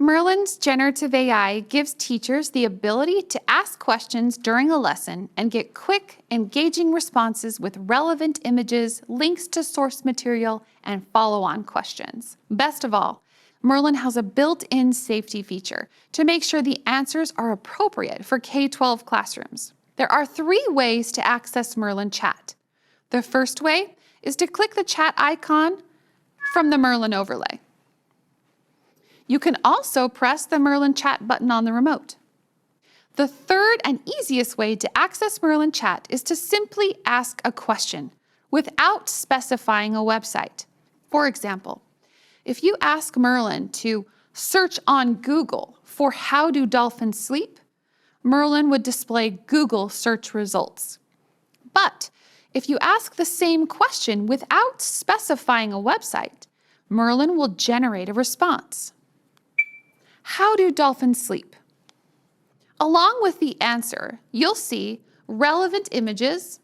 Merlyn's generative AI gives teachers the ability to ask questions during a lesson and get quick, engaging responses with relevant images, links to source material, and follow-on questions. Best of all, Merlyn has a built-in safety feature to make sure the answers are appropriate for K-12 classrooms. There are 3 ways to access Merlyn Chat. The first way is to click the chat icon from the Merlyn overlay. You can also press the Merlyn Chat button on the remote. The third and easiest way to access Merlyn Chat is to simply ask a question without specifying a website. For example, if you ask Merlyn to search on Google for "how do dolphins sleep," Merlyn would display Google search results. But if you ask the same question without specifying a website, Merlyn will generate a response. How do dolphins sleep? Along with the answer, you'll see relevant images,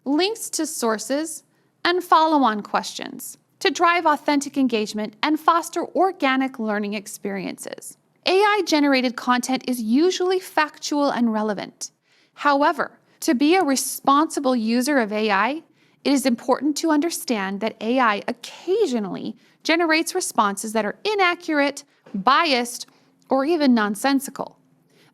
links to sources, and follow-on questions to drive authentic engagement and foster organic learning experiences. AI-generated content is usually factual and relevant. However, to be a responsible user of AI, it is important to understand that AI occasionally generates responses that are inaccurate, biased, or even nonsensical.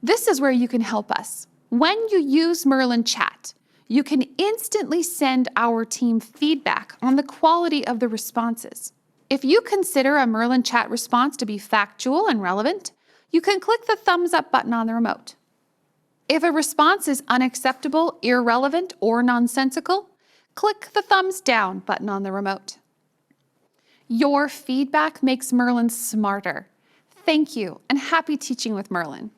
This is where you can help us. When you use Merlyn Chat, you can instantly send our team feedback on the quality of the responses. If you consider a Merlyn Chat response to be factual and relevant, you can click the thumbs up button on the remote. If a response is unacceptable, irrelevant, or nonsensical, click the thumbs down button on the remote. Your feedback makes Merlyn smarter. Thank you, and happy teaching with Merlyn.